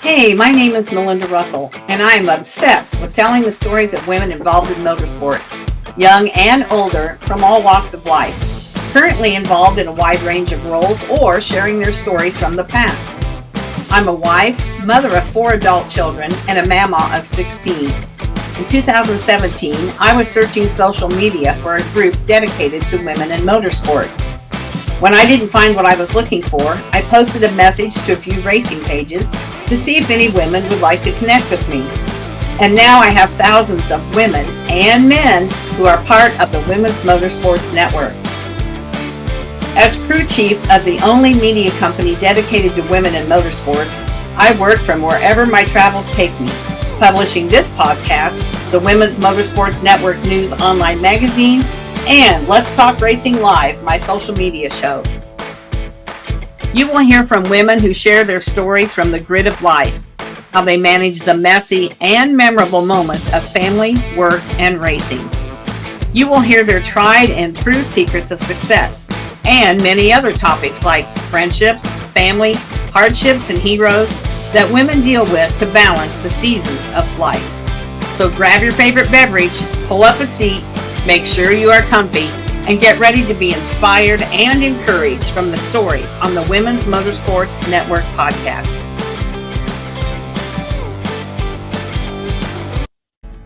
Hey, my name is Melinda Russell, and I am obsessed with telling the stories of women involved in motorsport, young and older, from all walks of life, currently involved in a wide range of roles or sharing their stories from the past. I'm a wife, mother of 4 adult children, and a mama of 16. In 2017, I was searching social media for a group dedicated to women in motorsports. When I didn't find what I was looking for, I posted a message to a few racing pages to see if any women would like to connect with me. And now I have thousands of women and men who are part of the Women's Motorsports Network. As crew chief of the only media company dedicated to women in motorsports, I work from wherever my travels take me, publishing this podcast, the Women's Motorsports Network News online magazine, and Let's Talk Racing Live, my social media show. You will hear from women who share their stories from the grid of life, how they manage the messy and memorable moments of family, work, and racing. You will hear their tried and true secrets of success, and many other topics like friendships, family, hardships, and heroes that women deal with to balance the seasons of life. So grab your favorite beverage, pull up a seat, make sure you are comfy, and get ready to be inspired and encouraged from the stories on the Women's Motorsports Network podcast.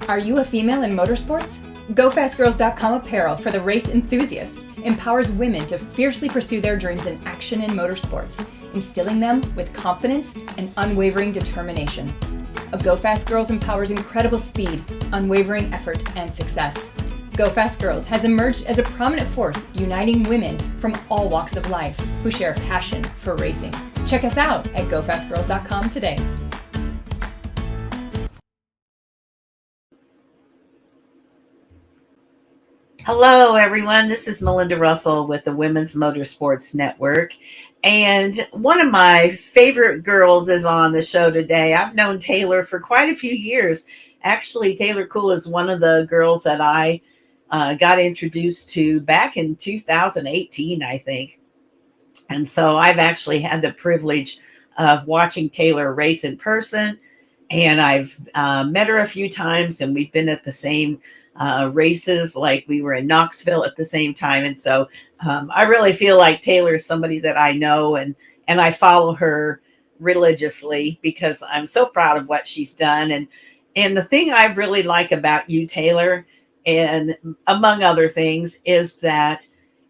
Are you a female in motorsports? GoFastGirls.com apparel for the race enthusiast empowers women to fiercely pursue their dreams in action in motorsports, instilling them with confidence and unwavering determination. A Go Fast Girls empowers incredible speed, unwavering effort, and success. Go Fast Girls has emerged as a prominent force uniting women from all walks of life who share a passion for racing. Check us out at GoFastGirls.com today. Hello, everyone. This is Melinda Russell with the Women's Motorsports Network. And one of my favorite girls is on the show today. I've known Taylor for quite a few years. Actually, Taylor Kuehl is one of the girls that I got introduced to back in 2018, I think. And so I've actually had the privilege of watching Taylor race in person. And I've met her a few times, and we've been at the same races, like we were in Knoxville at the same time. And so I really feel like Taylor is somebody that I know, and I follow her religiously because I'm so proud of what she's done. And the thing I really like about you, Taylor, and among other things, is that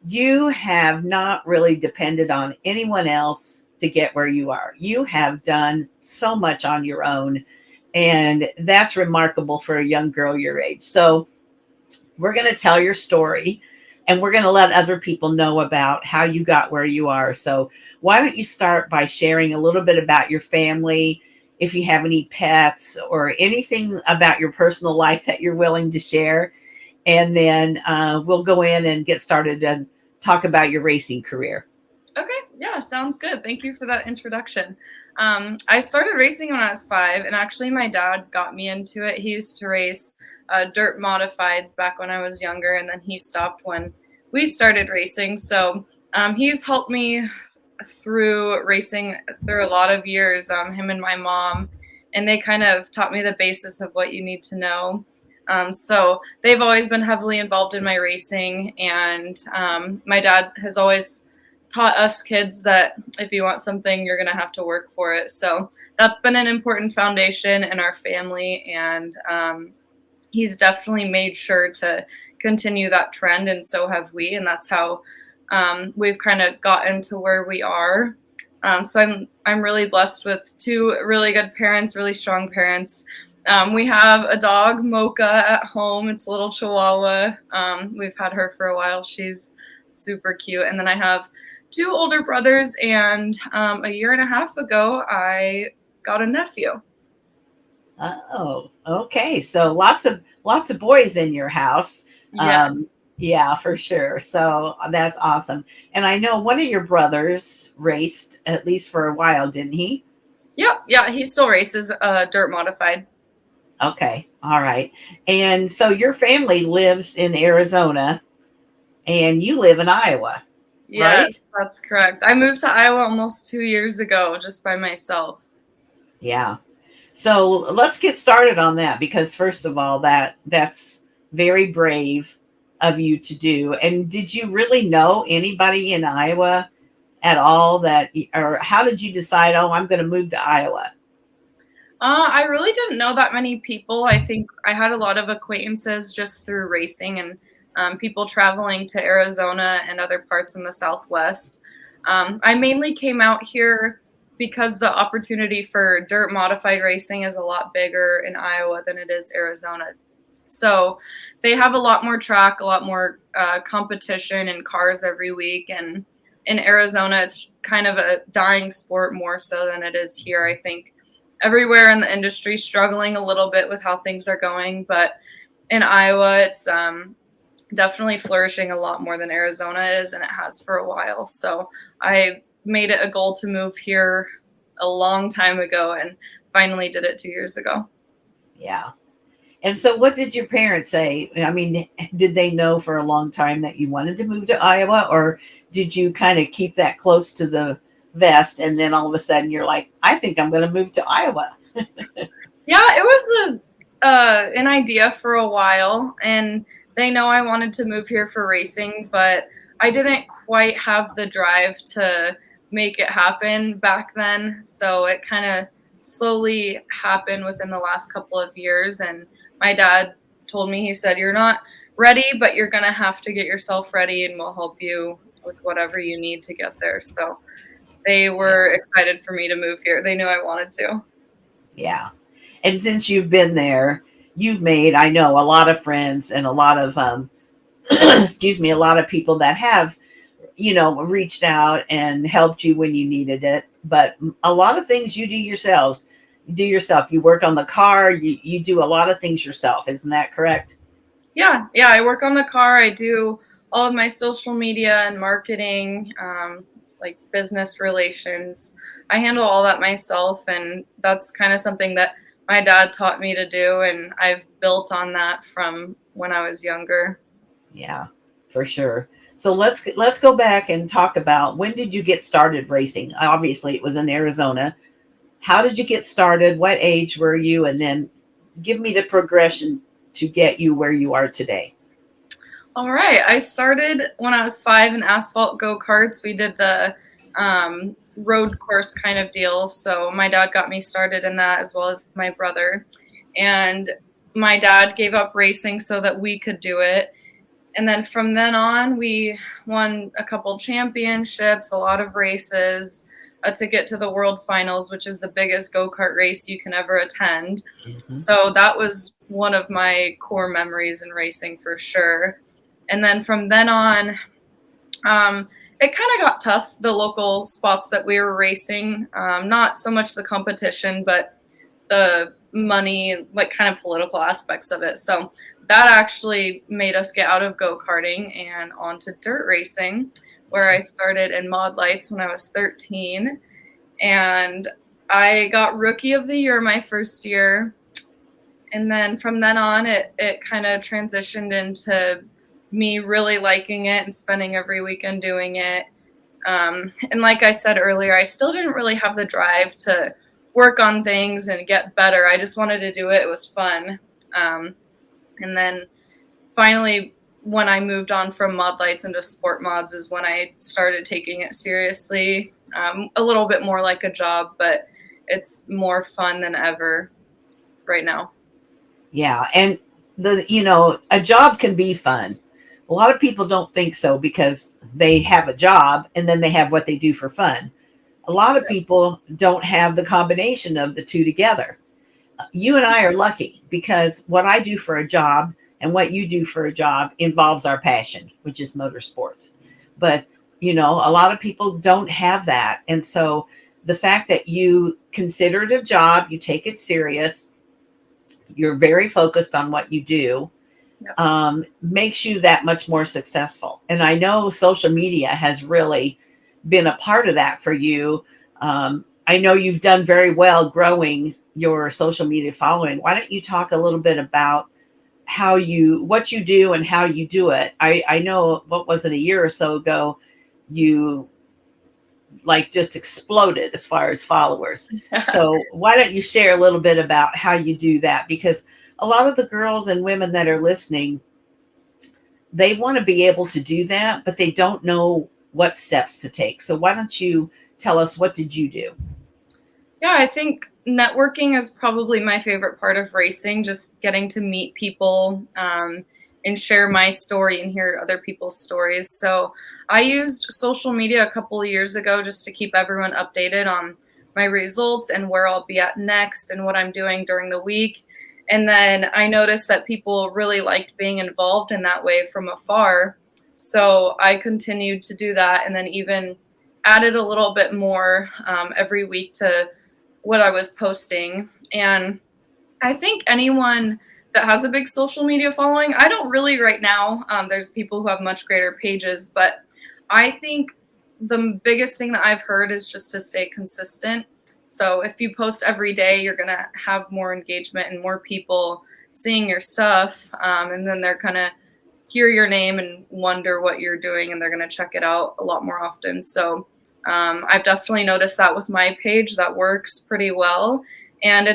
you have not really depended on anyone else to get where you are. You have done so much on your own, and that's remarkable for a young girl your age. So we're going to tell your story, and we're going to let other people know about how you got where you are. So why don't you start by sharing a little bit about your family, if you have any pets or anything about your personal life that you're willing to share. And then we'll go in and get started and talk about your racing career. Okay, yeah, sounds good. Thank you for that introduction. I started racing when I was 5, and actually my dad got me into it. He used to race dirt modifieds back when I was younger, and then he stopped when we started racing. So he's helped me through racing through a lot of years, him and my mom, and they kind of taught me the basis of what you need to know. So they've always been heavily involved in my racing, and my dad has always taught us kids that if you want something, you're going to have to work for it. So that's been an important foundation in our family, and he's definitely made sure to continue that trend, and so have we, and that's how we've kind of gotten to where we are. So I'm really blessed with 2 really good parents, really strong parents. We have a dog, Mocha, at home. It's a little Chihuahua. We've had her for a while. She's super cute. And then I have 2 older brothers, and a year and a half ago, I got a nephew. Oh, okay. So lots of boys in your house. Yes. Yeah, for sure. So that's awesome. And I know one of your brothers raced at least for a while, didn't he? Yep. Yeah, he still races dirt modified. Okay. All right. And so your family lives in Arizona and you live in Iowa, right? Yes, that's correct. I moved to Iowa almost 2 years ago just by myself. Yeah. So let's get started on that because first of all, that's very brave of you to do. And did you really know anybody in Iowa at all that, or how did you decide, oh, I'm going to move to Iowa? I really didn't know that many people. I think I had a lot of acquaintances just through racing and people traveling to Arizona and other parts in the Southwest. I mainly came out here because the opportunity for dirt modified racing is a lot bigger in Iowa than it is Arizona. So they have a lot more track, a lot more competition and cars every week. And in Arizona, it's kind of a dying sport more so than it is here. I think everywhere in the industry struggling a little bit with how things are going, but in Iowa, it's definitely flourishing a lot more than Arizona is, and it has for a while. So I made it a goal to move here a long time ago and finally did it 2 years ago. Yeah. And so what did your parents say? I mean, did they know for a long time that you wanted to move to Iowa, or did you kind of keep that close to the vest and then all of a sudden you're like, I think I'm going to move to Iowa? Yeah, it was an idea for a while, and they know I wanted to move here for racing, but I didn't quite have the drive to make it happen back then. So it kind of slowly happened within the last couple of years. And my dad told me, he said, "You're not ready, but you're gonna have to get yourself ready, and we'll help you with whatever you need to get there." So they Yeah. were excited for me to move here. They knew I wanted to. Yeah. And since you've been there, you've made, I know, a lot of friends and a lot of, excuse me, a lot of people that have, reached out and helped you when you needed it. But a lot of things you do yourself. You work on the car, you do a lot of things yourself. Isn't that correct? Yeah. I work on the car. I do all of my social media and marketing, like business relations. I handle all that myself, and that's kind of something that my dad taught me to do, and I've built on that from when I was younger. Yeah, for sure. So let's go back and talk about when did you get started racing? Obviously, it was in Arizona. How did you get started? What age were you? And then give me the progression to get you where you are today. All right. I started when I was 5 in asphalt go karts. We did the road course kind of deal. So my dad got me started in that as well as my brother. And my dad gave up racing so that we could do it. And then from then on, we won a couple championships, a lot of races, a ticket to the World Finals, which is the biggest go kart race you can ever attend. Mhm. So that was one of my core memories in racing for sure. And then from then on, it kind of got tough, the local spots that we were racing. Not so much the competition, but the money, like kind of political aspects of it. So that actually made us get out of go karting and onto dirt racing, where I started in mod lights when I was 13. And I got rookie of the year my first year. And then from then on, it kind of transitioned into me really liking it and spending every weekend doing it. And like I said earlier, I still didn't really have the drive to work on things and get better. I just wanted to do it. It was fun. And then finally, when I moved on from mod lights into sport mods is when I started taking it seriously, a little bit more like a job, but it's more fun than ever right now. Yeah, and a job can be fun. A lot of people don't think so because they have a job and then they have what they do for fun. A lot of people don't have the combination of the two together. You and I are lucky because what I do for a job and what you do for a job involves our passion, which is motorsports. But, a lot of people don't have that. And so the fact that you consider it a job, you take it serious, you're very focused on what you do, Yep. makes you that much more successful. And I know social media has really been a part of that for you. I know you've done very well growing your social media following. Why don't you talk a little bit about what you do and how you do it? I know, what was it, a year or so ago, you like just exploded as far as followers. So why don't you share a little bit about how you do that? Because a lot of the girls and women that are listening, they want to be able to do that, but they don't know what steps to take. So why don't you tell us, what did you do? Yeah, I think networking is probably my favorite part of racing, just getting to meet people and share my story and hear other people's stories. So I used social media a couple of years ago just to keep everyone updated on my results and where I'll be at next and what I'm doing during the week. And then I noticed that people really liked being involved in that way from afar. So I continued to do that, and then even added a little bit more every week to what I was posting. And I think anyone that has a big social media following, I don't really right now. There's people who have much greater pages, but I think the biggest thing that I've heard is just to stay consistent. So if you post every day, you're going to have more engagement and more people seeing your stuff. And then they're going to hear your name and wonder what you're doing, and they're going to check it out a lot more often. So I've definitely noticed that with my page. That works pretty well. And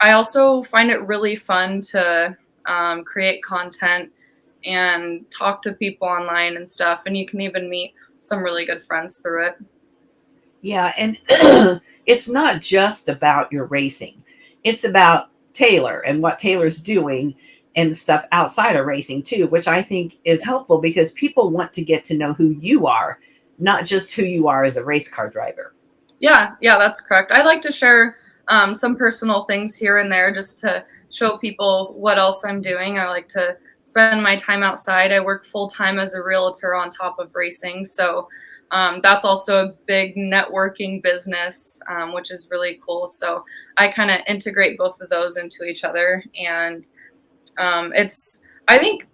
I also find it really fun to create content and talk to people online and stuff. And you can even meet some really good friends through it. Yeah, and it's not just about your racing. It's about Taylor and what Taylor's doing and stuff outside of racing too, which I think is helpful because people want to get to know who you are, not just who you are as a race car driver. Yeah, that's correct. I like to share some personal things here and there just to show people what else I'm doing. I like to spend my time outside. I work full time as a realtor on top of racing. So that's also a big networking business, which is really cool. So I kind of integrate both of those into each other. And I think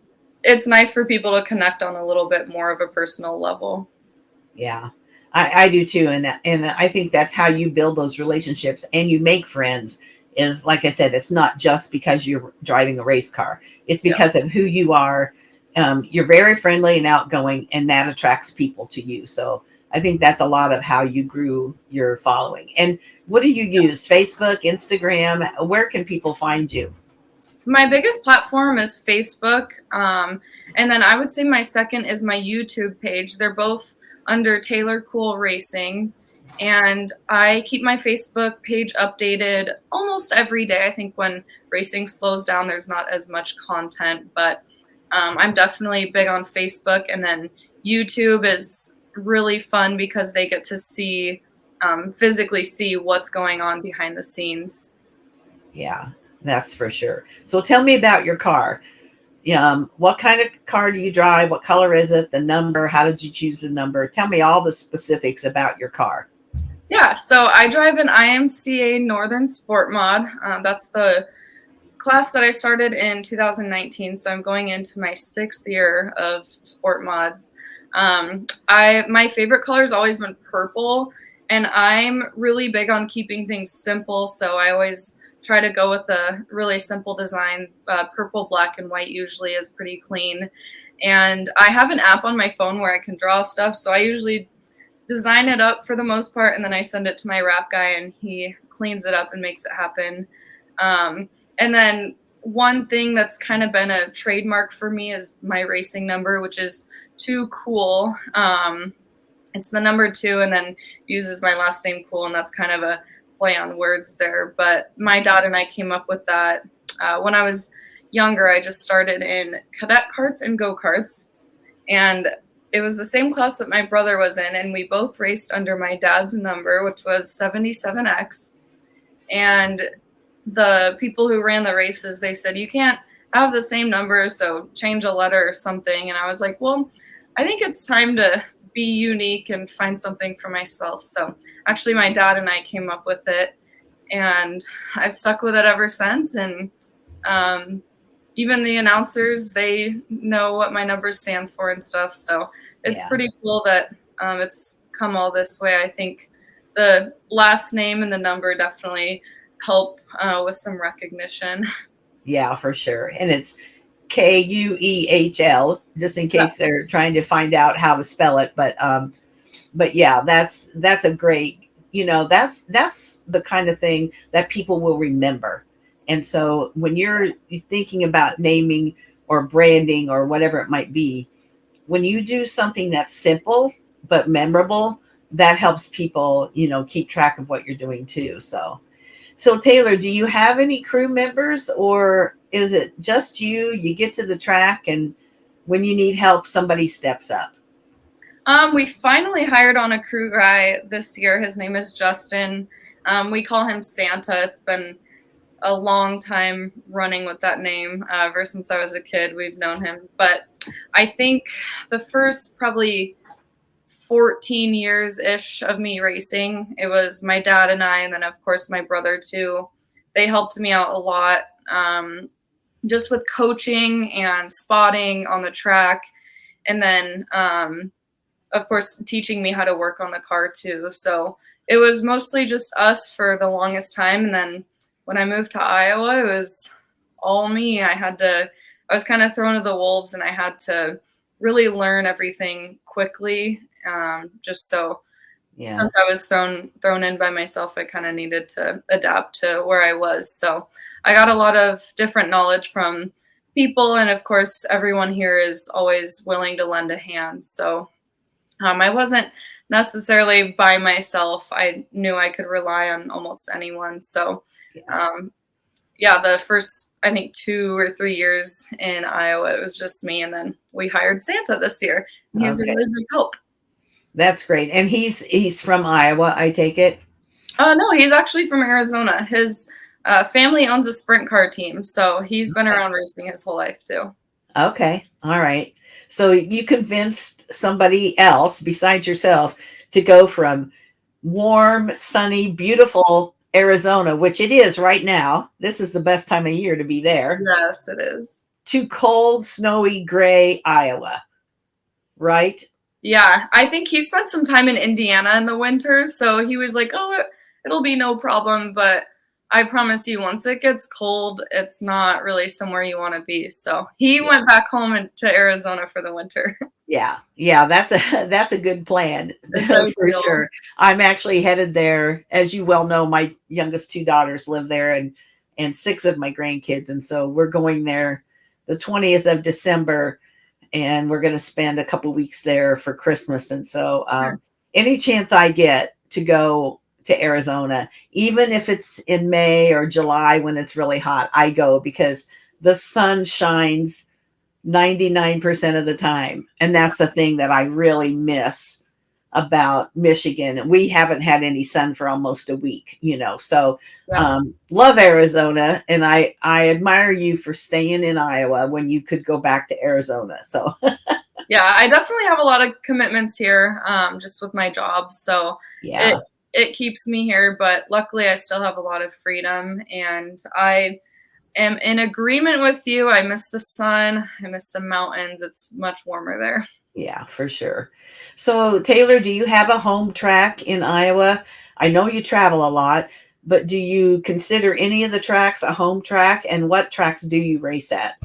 it's nice for people to connect on a little bit more of a personal level. Yeah, I do too. And I think that's how you build those relationships and you make friends is, like I said, it's not just because you're driving a race car. It's because of who you are. You're very friendly and outgoing, and that attracts people to you. So I think that's a lot of how you grew your following. And what do you use? Facebook, Instagram? Where can people find you? My biggest platform is Facebook. And then I would say my second is my YouTube page. They're both under Taylor Kuehl Racing. And I keep my Facebook page updated almost every day. I think when racing slows down, there's not as much content, but I'm definitely big on Facebook. And then YouTube is really fun because they get to physically see what's going on behind the scenes. Yeah, that's for sure. So tell me about your car. What kind of car do you drive? What color is it? The number? How did you choose the number? Tell me all the specifics about your car. Yeah, so I drive an IMCA Northern Sport Mod. That's the class that I started in 2019. So I'm going into my 6th year of sport mods. My favorite color has always been purple, and I'm really big on keeping things simple. So I always try to go with a really simple design. Purple, black, and white usually is pretty clean. And I have an app on my phone where I can draw stuff. So I usually design it up for the most part, and then I send it to my wrap guy, and he cleans it up and makes it happen. And then one thing that's kind of been a trademark for me is my racing number, which is Too Cool. It's the number 2 and then uses my last name Kuehl, and that's kind of a play on words there. But my dad and I came up with that. When I was younger, I just started in cadet karts and go-karts. And it was the same class that my brother was in, and we both raced under my dad's number, which was 77X. And the people who ran the races, they said, you can't have the same numbers, so change a letter or something. And I was like, well, I think it's time to be unique and find something for myself. So actually my dad and I came up with it, and I've stuck with it ever since. And even the announcers, they know what my number stands for and stuff. So it's pretty cool that it's come all this way. I think the last name and the number definitely help with some recognition. Yeah, for sure. And it's Kuehl, just in case they're trying to find out how to spell it. But but yeah, that's a great, that's the kind of thing that people will remember. And so when you're thinking about naming or branding or whatever it might be, when you do something that's simple but memorable, that helps people, keep track of what you're doing too. So Taylor, do you have any crew members, or is it just you? You get to the track, and when you need help, somebody steps up. We finally hired on a crew guy this year. His name is Justin. We call him Santa. It's been a long time running with that name. Ever since I was a kid, we've known him. But I think the first probably 14 years ish of me racing, it was my dad and I, and then of course my brother too. They helped me out a lot, just with coaching and spotting on the track, and then of course teaching me how to work on the car too. So it was mostly just us for the longest time, and then when I moved to Iowa, it was all me. I was kind of thrown to the wolves, and I had to really learn everything quickly. Just so, Yeah. since I was thrown in by myself, I kind of needed to adapt to where I was. So I got a lot of different knowledge from people, and of course, everyone here is always willing to lend a hand. So I wasn't necessarily by myself. I knew I could rely on almost anyone. So yeah, the first, I think, 2 or 3 years in Iowa, it was just me. And then we hired Santa this year. And he's a Okay. really big help. That's great. And he's from Iowa, I take it? No, he's actually from Arizona. His family owns a sprint car team. So he's been around racing his whole life, too. Okay. All right. So you convinced somebody else besides yourself to go from warm, sunny, beautiful Arizona, which it is right now. This is the best time of year to be there, Yes, it is. to cold, snowy, gray Iowa, right? Yeah, I think he spent some time in Indiana in the winter. So he was like, oh, it'll be no problem. But I promise you, once it gets cold, it's not really somewhere you want to be. So he went back home to Arizona for the winter. Yeah, that's a good plan for sure. I'm actually headed there. As you well know, my youngest two daughters live there, and six of my grandkids, and so we're going there the 20th of December, and we're going to spend a couple weeks there for Christmas. And so any chance I get to go to Arizona, even if it's in May or July when it's really hot, I go, because the sun shines 99% of the time. And that's the thing that I really miss about Michigan. And we haven't had any sun for almost a week, So love Arizona. And I admire you for staying in Iowa when you could go back to Arizona. So yeah, I definitely have a lot of commitments here, just with my job. So yeah, it keeps me here, but luckily I still have a lot of freedom, and I am in agreement with you. I miss the sun. I miss the mountains. It's much warmer there. Yeah, for sure. So Taylor, do you have a home track in Iowa? I know you travel a lot, but do you consider any of the tracks a home track, and what tracks do you race at?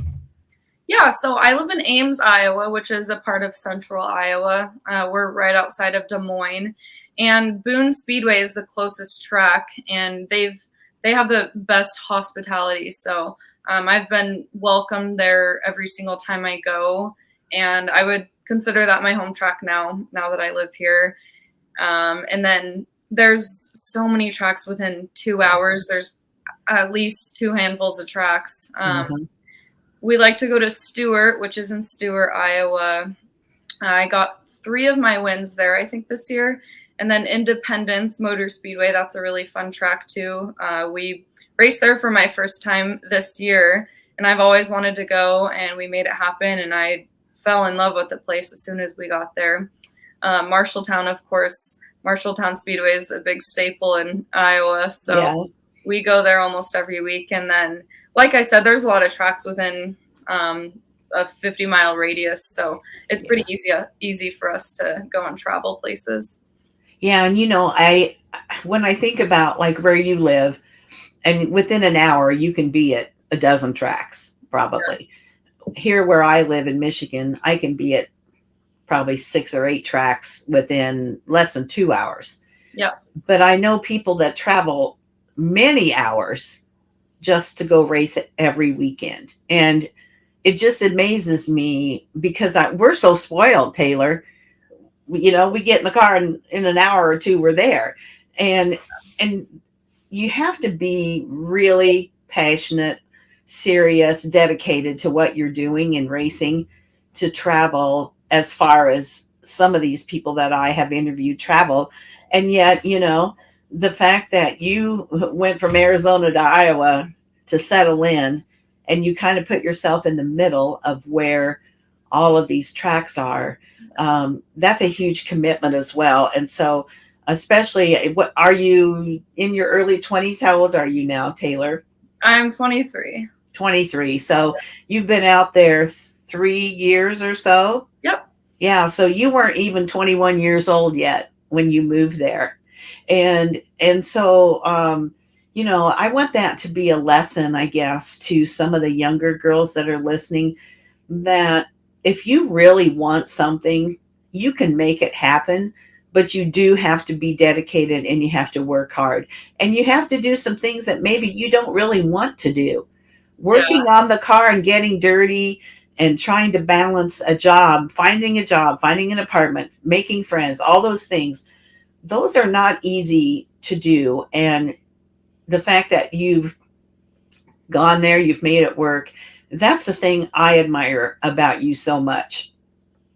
Yeah, so I live in Ames, Iowa, which is a part of central Iowa. We're right outside of Des Moines, and Boone Speedway is the closest track, and they have the best hospitality. So I've been welcomed there every single time I go, and I would consider that my home track now that I live here. And then there's so many tracks within 2 hours. There's at least two handfuls of tracks. We like to go to Stewart, which is in Stewart, Iowa. I got 3 of my wins there, I think, this year. And then Independence Motor Speedway, that's a really fun track too. We raced there for my first time this year, and I've always wanted to go, and we made it happen, and I fell in love with the place as soon as we got there. Marshalltown, of course, Marshalltown Speedway is a big staple in Iowa, so we go there almost every week. And then, like I said, there's a lot of tracks within a 50-mile radius, so it's pretty easy for us to go and travel places. Yeah, and when I think about like where you live, and within an hour you can be at a dozen tracks probably. Here where I live in Michigan, I can be at probably 6 or 8 tracks within less than 2 hours. Yep. But I know people that travel many hours just to go race it every weekend. And it just amazes me because we're so spoiled, Taylor. We get in the car and in an hour or two we're there. And you have to be really passionate, serious, dedicated to what you're doing in racing to travel as far as some of these people that I have interviewed travel. And yet, the fact that you went from Arizona to Iowa to settle in and you kind of put yourself in the middle of where all of these tracks are, that's a huge commitment as well. And so, especially, what are you in your early 20s? How old are you now, Taylor? I'm 23. 23. So you've been out there 3 years or so? Yep. Yeah, so you weren't even 21 years old yet when you moved there. And so I want that to be a lesson, I guess, to some of the younger girls that are listening, that if you really want something, you can make it happen, but you do have to be dedicated and you have to work hard. And you have to do some things that maybe you don't really want to do. Working on the car and getting dirty and trying to balance a job, finding an apartment, making friends, all those things, those are not easy to do. And the fact that you've gone there, you've made it work, that's the thing I admire about you so much.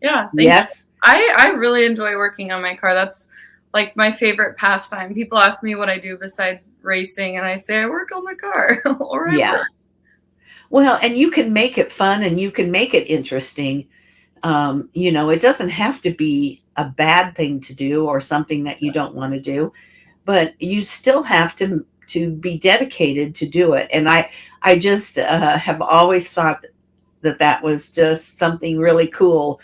Yeah. Yes. I really enjoy working on my car. That's like my favorite pastime. People ask me what I do besides racing, and I say I work on the car or I work. Well, and you can make it fun and you can make it interesting. It doesn't have to be a bad thing to do or something that you don't want to do, but you still have to be dedicated to do it. And I just have always thought that was just something really cool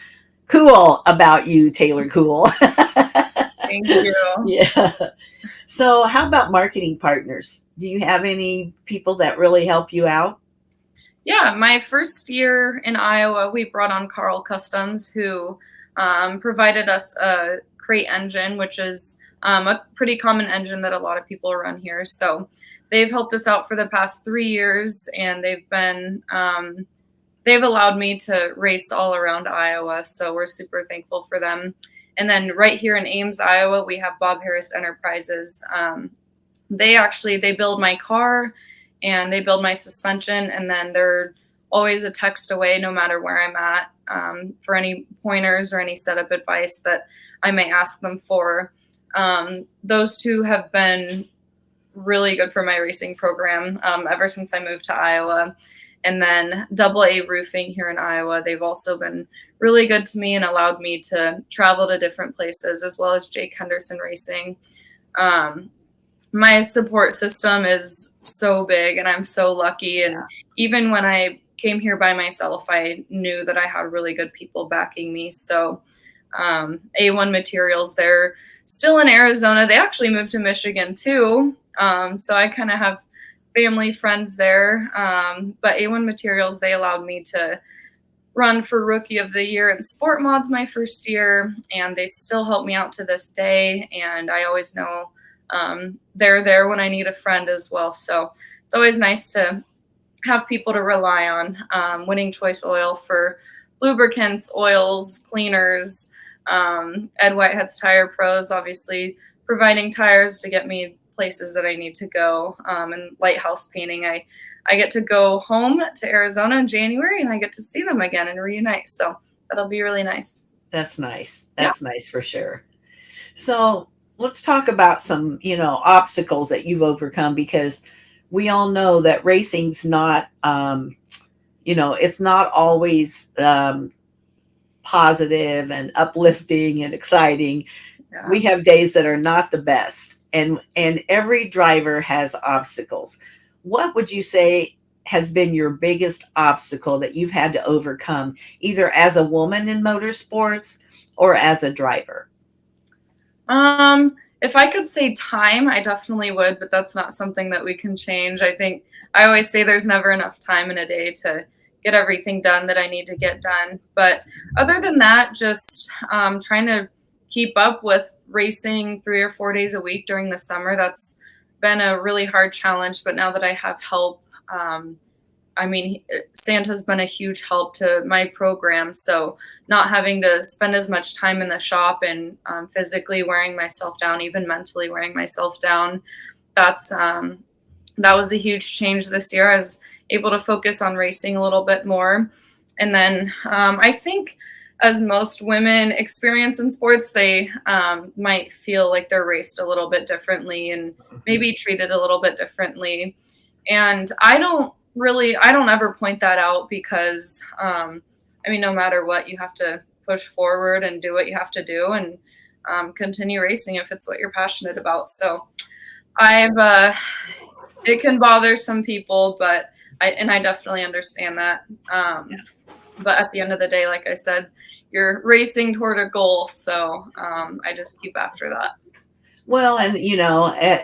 about you, Taylor Kuehl. Thank you. Yeah. So how about marketing partners? Do you have any people that really help you out? Yeah, my first year in Iowa, we brought on Kuehl Customs, who provided us a crate engine, which is a pretty common engine that a lot of people run here. So they've helped us out for the past 3 years, and they've allowed me to race all around Iowa. So we're super thankful for them. And then right here in Ames, Iowa, we have Bob Harris Enterprises. They build my car and they build my suspension, and then they're always a text away no matter where I'm at, for any pointers or any setup advice that I may ask them for. Those two have been really good for my racing program ever since I moved to Iowa. And then AA Roofing here in Iowa, they've also been really good to me and allowed me to travel to different places, as well as Jake Henderson Racing. My support system is so big and I'm so lucky. And even when I came here by myself, I knew that I had really good people backing me. So A1 Materials, they're still in Arizona. They actually moved to Michigan too. So I kind of have family friends there. But A1 Materials, they allowed me to run for Rookie of the Year in Sport Mods my first year. And they still help me out to this day. And I always know they're there when I need a friend as well. So it's always nice to have people to rely on. Winning Choice Oil for lubricants, oils, cleaners. Ed Whitehead's Tire Pros, obviously providing tires to get me places that I need to go. And Lighthouse Painting, I get to go home to Arizona in January and I get to see them again and reunite. So that'll be really nice. That's nice. That's nice for sure. So let's talk about some, obstacles that you've overcome, because we all know that racing's not, it's not always positive and uplifting and exciting. Yeah. We have days that are not the best, and every driver has obstacles. What would you say has been your biggest obstacle that you've had to overcome, either as a woman in motorsports or as a driver? If I could say time, I definitely would, but that's not something that we can change. I think I always say there's never enough time in a day to get everything done that I need to get done. But other than that, just trying to keep up with racing 3 or 4 days a week during the summer. That's been a really hard challenge. But now that I have help, I mean, Santa's been a huge help to my program. So not having to spend as much time in the shop and physically wearing myself down, even mentally wearing myself down, that's that was a huge change this year. I was able to focus on racing a little bit more. And then I think as most women experience in sports, they might feel like they're raced a little bit differently and maybe treated a little bit differently. And I don't ever point that out because, I mean, no matter what, you have to push forward and do what you have to do and continue racing if it's what you're passionate about. So it can bother some people, but I definitely understand that. But at the end of the day, like I said, you're racing toward a goal. So I just keep after that. Well, and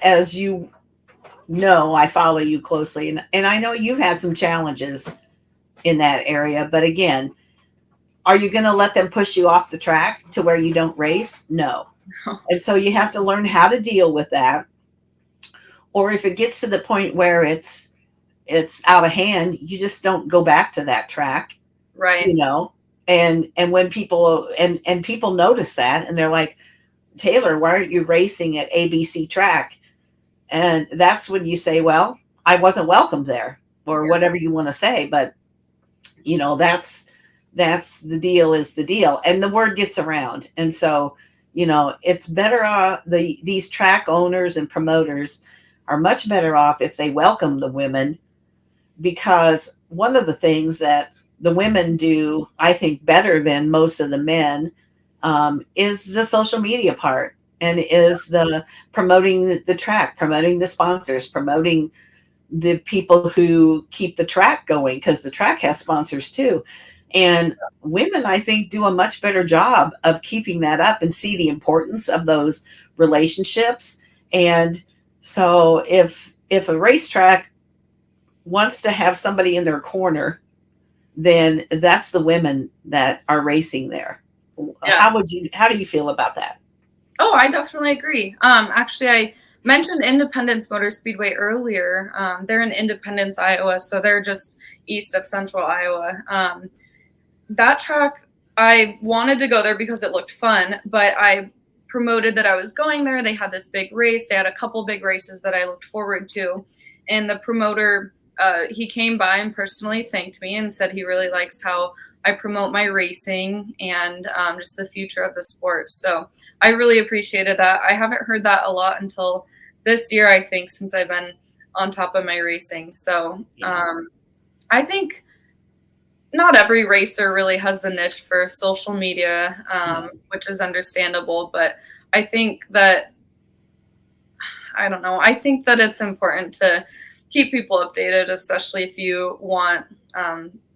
as you know, I follow you closely, and I know you've had some challenges in that area. But again, are you going to let them push you off the track to where you don't race? No. And so you have to learn how to deal with that. Or if it gets to the point where it's out of hand, you just don't go back to that track. Right. And when people and people notice that, and they're like, Taylor, why aren't you racing at ABC track? And that's when you say, well, I wasn't welcome there, or whatever you want to say. But that's the deal is the deal, and the word gets around. And so it's better these track owners and promoters are much better off if they welcome the women, because one of the things that the women do, I think, better than most of the men is the social media part, and is the promoting the track, promoting the sponsors, promoting the people who keep the track going, because the track has sponsors too. And women, I think, do a much better job of keeping that up and see the importance of those relationships. And so if a racetrack wants to have somebody in their corner, then that's the women that are racing there. Yeah. How do you feel about that? Oh, I definitely agree. Actually, I mentioned Independence Motor Speedway earlier. They're in Independence, Iowa, so they're just east of central Iowa. That track, I wanted to go there because it looked fun, but I promoted that I was going there. They had this big race. They had a couple big races that I looked forward to. And the promoter, he came by and personally thanked me and said he really likes how I promote my racing and just the future of the sport. So I really appreciated that. I haven't heard that a lot until this year, I think, since I've been on top of my racing. So I think not every racer really has the niche for social media, which is understandable. But I think that, I don't know, I think that it's important to keep people updated, especially if you want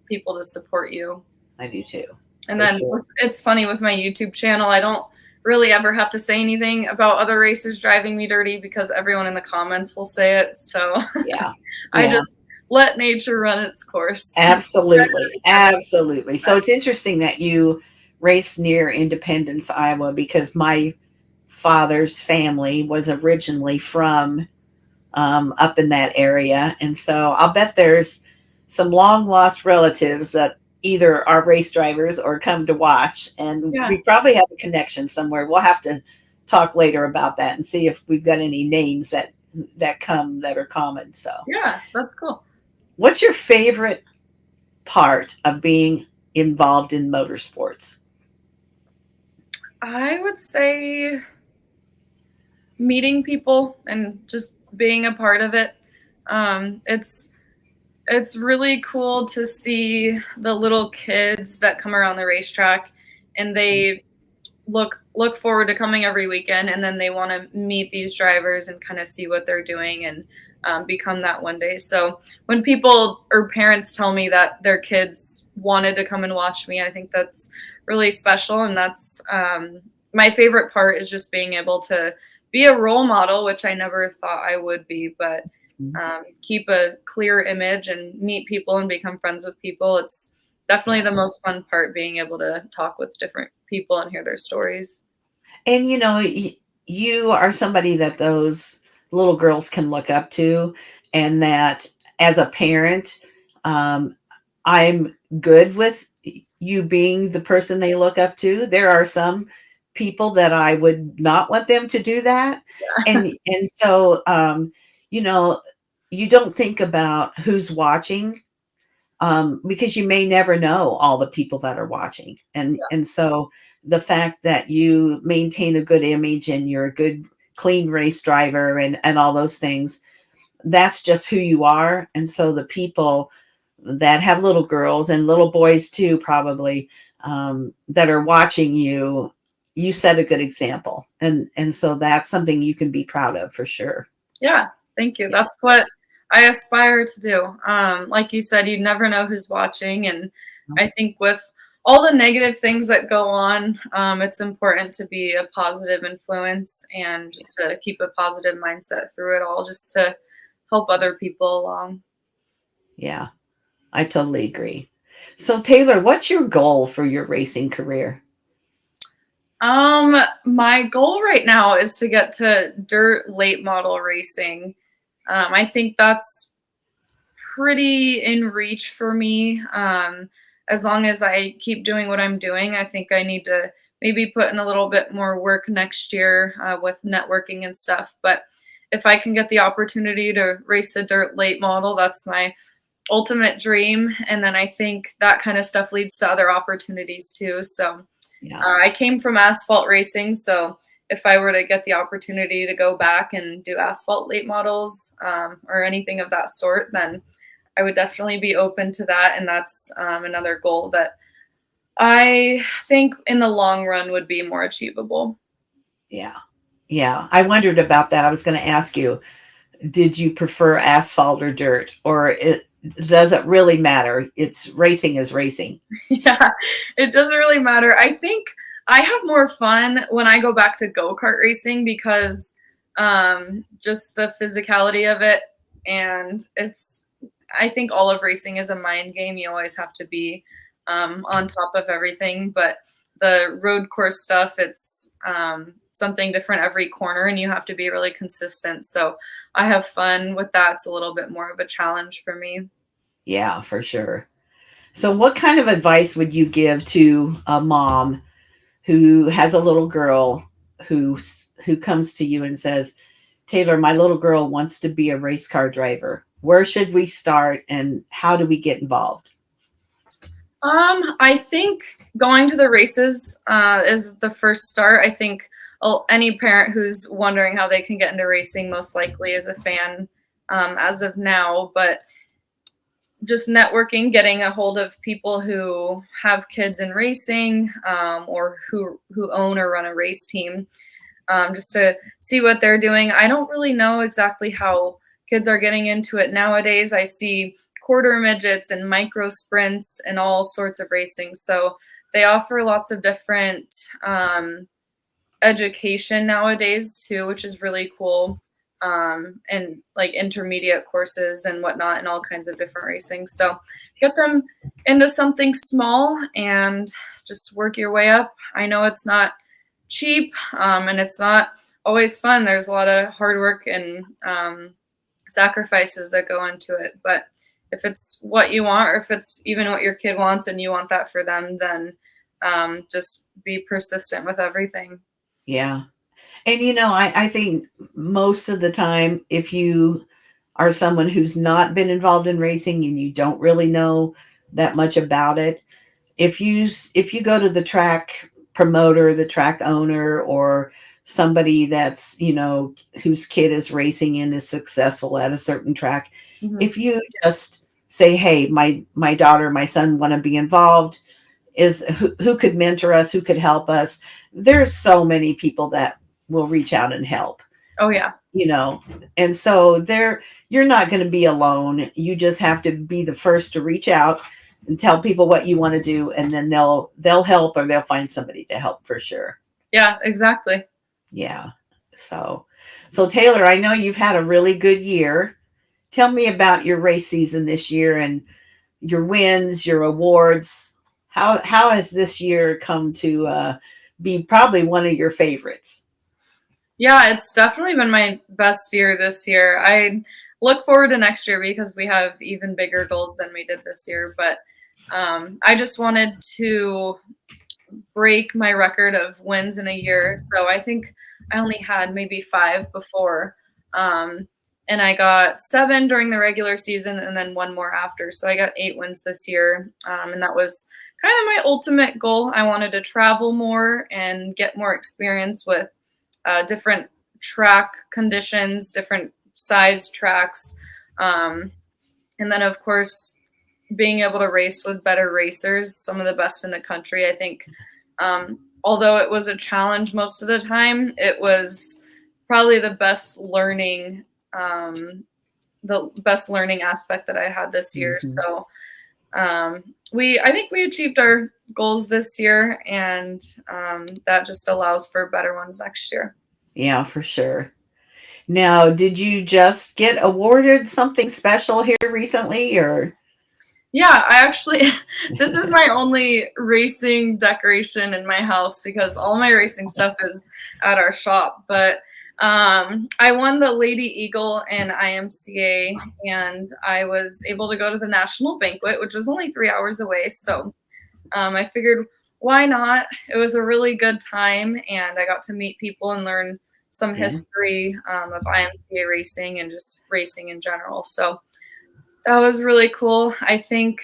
people to support you. I do too. And then it's funny with my YouTube channel, I don't really ever have to say anything about other racers driving me dirty because everyone in the comments will say it. So I just let nature run its course. Absolutely. Absolutely. So it's interesting that you race near Independence, Iowa, because my father's family was originally from up in that area. And so I'll bet there's some long lost relatives that either are race drivers or come to watch, and we probably have a connection somewhere. We'll have to talk later about that and see if we've got any names that are common. So yeah, that's cool. What's your favorite part of being involved in motorsports? I would say meeting people and just being a part of it. It's really cool to see the little kids that come around the racetrack, and they look forward to coming every weekend, and then they want to meet these drivers and kind of see what they're doing and become that one day. So when people or parents tell me that their kids wanted to come and watch me, I think that's really special. And that's my favorite part, is just being able to be a role model, which I never thought I would be, but keep a clear image and meet people and become friends with people. It's definitely Yeah. the most fun part, being able to talk with different people and hear their stories. And you are somebody that those little girls can look up to, and that as a parent, um, I'm good with you being the person they look up to. There are some people that I would not want them to do that. And so you know, you don't think about who's watching, because you may never know all the people that are watching. And so the fact that you maintain a good image and you're a good clean race driver and all those things, that's just who you are. And so the people that have little girls and little boys too, probably, that are watching you, you set a good example. And so that's something you can be proud of for sure. Yeah, thank you. Yeah. That's what I aspire to do. Like you said, you never know who's watching. And I think with all the negative things that go on, it's important to be a positive influence and just to keep a positive mindset through it all, just to help other people along. Yeah, I totally agree. So Taylor, what's your goal for your racing career? My goal right now is to get to dirt late model racing. I think that's pretty in reach for me. As long as I keep doing what I'm doing, I think I need to maybe put in a little bit more work next year with networking and stuff. But if I can get the opportunity to race a dirt late model, that's my ultimate dream. And then I think that kind of stuff leads to other opportunities too. So Yeah. I came from asphalt racing, so if I were to get the opportunity to go back and do asphalt late models or anything of that sort, then I would definitely be open to that. And that's another goal that I think in the long run would be more achievable. Yeah. Yeah. I wondered about that. I was going to ask you, did you prefer asphalt or dirt, or does it really matter? It's racing is racing. Yeah, it doesn't really matter. I think I have more fun when I go back to go-kart racing because just the physicality of it. And I think all of racing is a mind game. You always have to be on top of everything. But the road course stuff, it's something different every corner, and you have to be really consistent. So I have fun with that. It's a little bit more of a challenge for me. Yeah, for sure. So what kind of advice would you give to a mom who has a little girl who comes to you and says, "Taylor, my little girl wants to be a race car driver. Where should we start and how do we get involved?" I think going to the races is the first start. I think any parent who's wondering how they can get into racing most likely is a fan as of now. But just networking, getting a hold of people who have kids in racing or who own or run a race team, just to see what they're doing. I don't really know exactly how kids are getting into it nowadays. I see quarter midgets and micro sprints and all sorts of racing. So they offer lots of different education nowadays too, which is really cool. And like intermediate courses and whatnot, and all kinds of different racing. So get them into something small and just work your way up. I know it's not cheap and it's not always fun. There's a lot of hard work and sacrifices that go into it. But if it's what you want, or if it's even what your kid wants and you want that for them, then just be persistent with everything. Yeah. And I think most of the time, if you are someone who's not been involved in racing and you don't really know that much about it, if you go to the track promoter, the track owner, or somebody that's whose kid is racing and is successful at a certain track, Mm-hmm. if you just say, "Hey, my daughter, my son want to be involved, is who could mentor us, who could help us?" There's so many people that will reach out and help, Oh yeah. you know and so you're not going to be alone. You just have to be the first to reach out and tell people what you want to do, and then they'll help, or they'll find somebody to help for sure. Yeah, exactly. Yeah. So Taylor, I know you've had a really good year, Tell me about your race season this year and your wins, your awards. How has this year come to be probably one of your favorites? Yeah, it's definitely been my best year this year. I look forward to next year because we have even bigger goals than we did this year. But I just wanted to break my record of wins in a year. So I think I only had maybe 5 before. Um, and I got 7 during the regular season and then 1 more after. So I got 8 wins this year. And that was kind of my ultimate goal. I wanted to travel more and get more experience with different track conditions, different size tracks. Um, and then, of course, being able to race with better racers, some of the best in the country. I think, although it was a challenge most of the time, it was probably the best learning aspect that I had this year. Mm-hmm. So I think we achieved our goals this year, and that just allows for better ones next year. Yeah, for sure. Now, did you just get awarded something special here recently, or? Yeah, I actually, this is my only racing decoration in my house because all my racing stuff is at our shop. But I won the Lady Eagle in IMCA, and I was able to go to the national banquet, which was only 3 hours away. So I figured, why not? It was a really good time, and I got to meet people and learn some Yeah. history of IMCA racing and just racing in general. So that was really cool. I think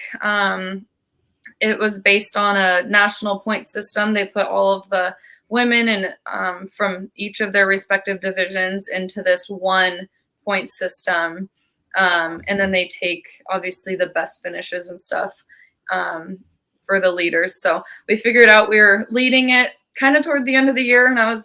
it was based on a national point system. They put all of the women and from each of their respective divisions into this one point system. And then they take obviously the best finishes and stuff for the leaders. So we figured out we were leading it kind of toward the end of the year, and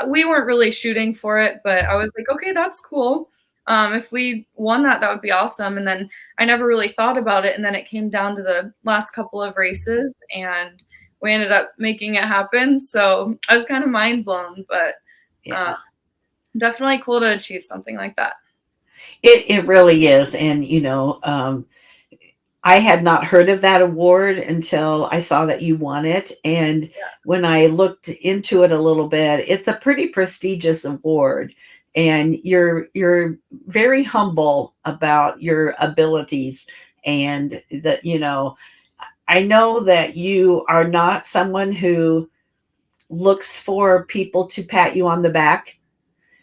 we weren't really shooting for it, but I was like, okay, that's cool. If we won that, that would be awesome. And then I never really thought about it. And then it came down to the last couple of races, and we ended up making it happen. So I was kind of mind blown, but Yeah. definitely cool to achieve something like that. It really is. And, I had not heard of that award until I saw that you won it. And when I looked into it a little bit, it's a pretty prestigious award. And you're very humble about your abilities. And that, I know that you are not someone who looks for people to pat you on the back.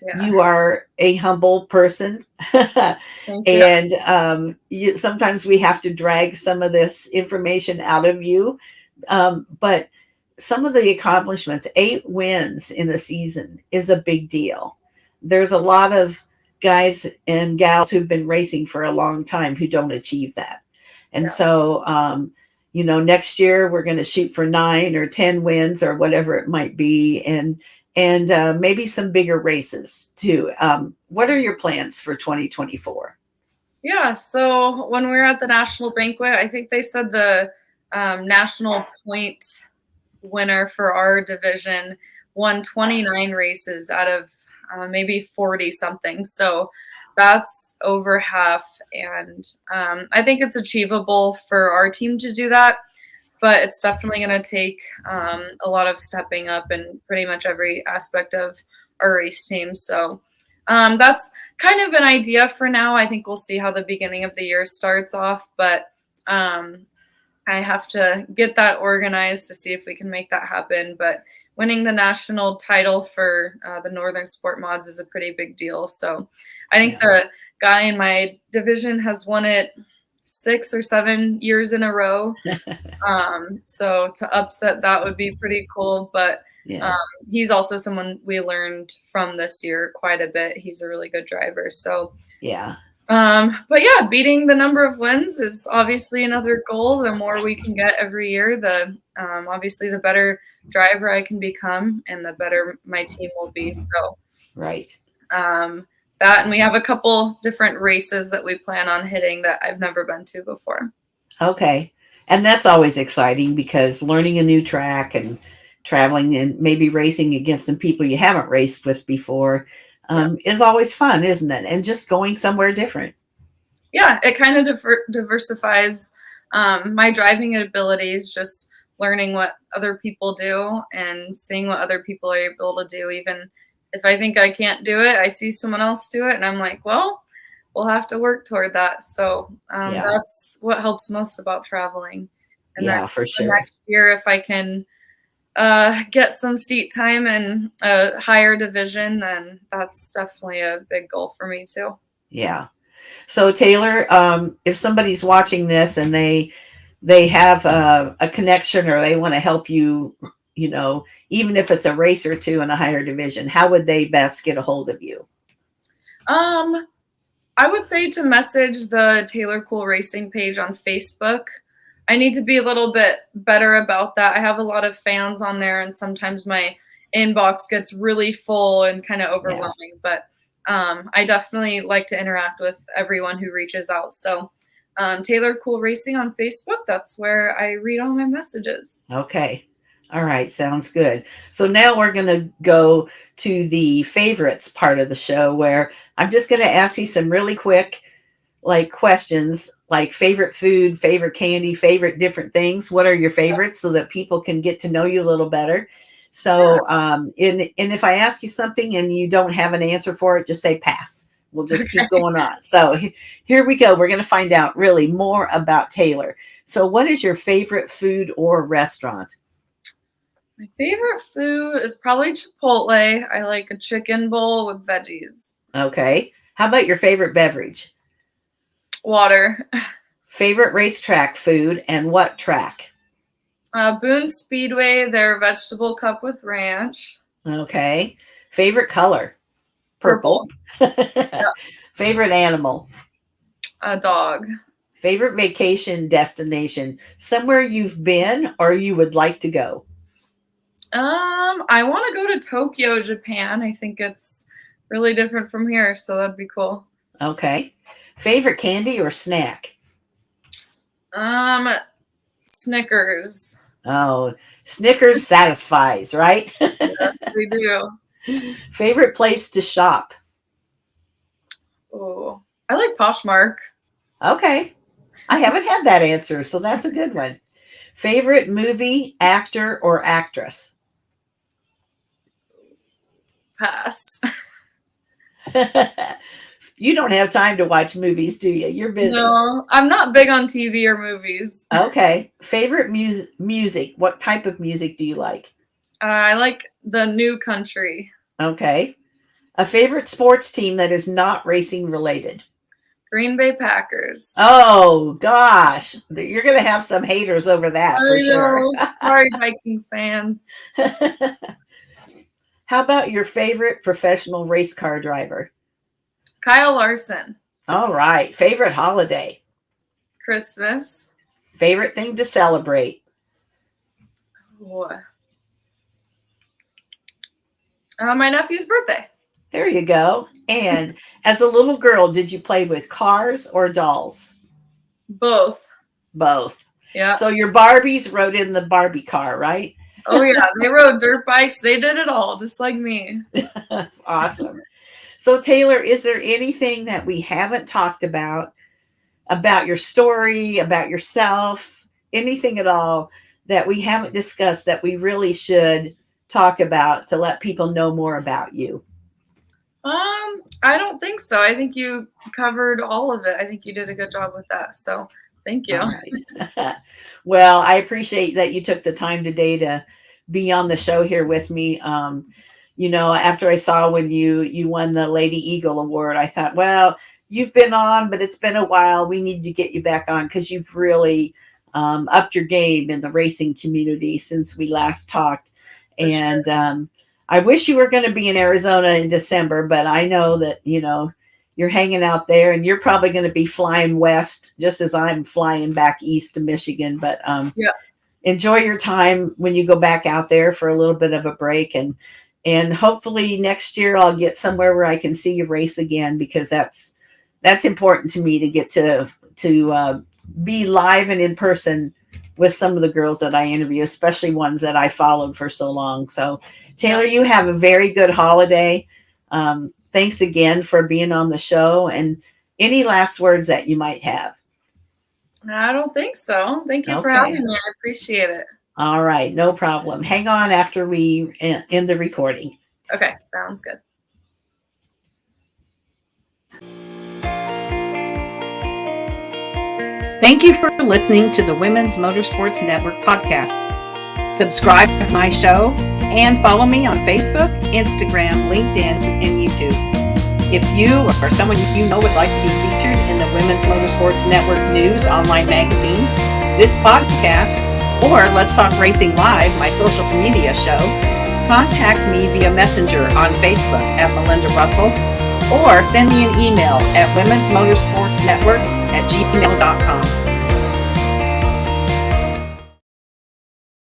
Yeah. You are a humble person. Thank you. And sometimes we have to drag some of this information out of you. But some of the accomplishments, 8 wins in a season, is a big deal. There's a lot of guys and gals who've been racing for a long time who don't achieve that. And so, next year we're going to shoot for 9 or 10 wins or whatever it might be. And maybe some bigger races too. What are your plans for 2024? Yeah, so when we were at the national banquet, I think they said the national point winner for our division won 29 races out of maybe 40 something. So that's over half. And I think it's achievable for our team to do that. But it's definitely going to take a lot of stepping up in pretty much every aspect of our race team. So that's kind of an idea for now. I think we'll see how the beginning of the year starts off. But I have to get that organized to see if we can make that happen. But winning the national title for the Northern Sport Mods is a pretty big deal. So I think the guy in my division has won it 6 or 7 years in a row. So to upset that would be pretty cool. But he's also someone we learned from this year quite a bit. He's a really good driver. So but yeah, beating the number of wins is obviously another goal. The more we can get every year, the obviously the better driver I can become and the better my team will be. So that, and we have a couple different races that we plan on hitting that I've never been to before. Okay. And that's always exciting because learning a new track and traveling and maybe racing against some people you haven't raced with before is always fun, isn't it? And just going somewhere different. yeah, it kind of diversifies my driving abilities, just learning what other people do and seeing what other people are able to do. Even if I think I can't do it, I see someone else do it, and I'm like, well, we'll have to work toward that. So Yeah. that's what helps most about traveling. And then Yeah, for the sure. next year, if I can get some seat time in a higher division, then that's definitely a big goal for me too. Yeah. So Taylor, if somebody's watching this and they have a connection or they want to help you, even if it's a race or two in a higher division, how would they best get a hold of you? Um, I would say to message the Taylor Kuehl Racing page on Facebook. I need to be a little bit better about that. I have a lot of fans on there, and sometimes my inbox gets really full and kind of Yeah. overwhelming. But I definitely like to interact with everyone who reaches out. So Taylor Kuehl Racing on Facebook, that's where I read all my messages. Okay. All right. Sounds good. So now we're going to go to the favorites part of the show where I'm just going to ask you some really quick questions like favorite food, favorite candy, favorite different things. What are your favorites so that people can get to know you a little better? So, and if I ask you something and you don't have an answer for it, just say pass. We'll just keep going on. So here we go. We're going to find out really more about Taylor. So what is your favorite food or restaurant? My favorite food is probably Chipotle. I like a chicken bowl with veggies. Okay. How about your favorite beverage? Water. Favorite racetrack food and what track? Boone Speedway, their vegetable cup with ranch. Okay. Favorite color? Purple. Yep. Favorite animal? A dog. Favorite vacation destination? Somewhere you've been or you would like to go? I want to go to Tokyo, Japan. I think it's really different from here, so that'd be cool. Okay. Favorite candy or snack? Snickers. Oh, Snickers satisfies, right? Yes, we do. Favorite place to shop? Oh, I like Poshmark. Okay. I haven't had that answer, so that's a good one. Favorite movie, actor, or actress? Pass. You don't have time to watch movies, do you? You're busy. No, I'm not big on TV or movies. Okay. Favorite music. What type of music do you like? I like the new country. Okay. A favorite sports team that is not racing related? Green Bay Packers. Oh, gosh. You're going to have some haters over that for sure. Sorry, Vikings fans. How about your favorite professional race car driver? Kyle Larson. All right. Favorite holiday? Christmas. Favorite thing to celebrate? Oh. My nephew's birthday. There you go. And as a little girl, did you play with cars or dolls? Both. Both. Yeah. So your Barbies rode in the Barbie car, right? Oh, yeah. They rode dirt bikes. They did it all, just like me. Awesome. So, Taylor, is there anything that we haven't talked about your story, about yourself, anything at all that we haven't discussed that we really should talk about to let people know more about you? I don't think so. I think you covered all of it. I think you did a good job with that. So thank you. All right. Well, I appreciate that you took the time today to be on the show here with me. After I saw when you won the Lady Eagle Award, I thought, well, you've been on, but it's been a while. We need to get you back on because you've really upped your game in the racing community since we last talked. And I wish you were going to be in Arizona in December, but I know that, you're hanging out there and you're probably going to be flying west just as I'm flying back east to Michigan. But enjoy your time when you go back out there for a little bit of a break. And hopefully next year I'll get somewhere where I can see you race again, because that's important to me to get to be live and in person with some of the girls that I interview, especially ones that I followed for so long. So Taylor, you have a very good holiday. Thanks again for being on the show, and Any last words that you might have? I don't think so. Thank you for Okay. having me. I appreciate it. All right, no problem. Hang on after we end the recording. Okay, sounds good. Thank you for listening to the Women's Motorsports Network podcast. Subscribe to my show and follow me on Facebook, Instagram, LinkedIn, and YouTube. If you or someone you know would like to be featured in the Women's Motorsports Network News online magazine, this podcast, or Let's Talk Racing Live, my social media show, contact me via Messenger on Facebook at Melinda Russell, or send me an email at womensmotorsportsnetwork@gmail.com.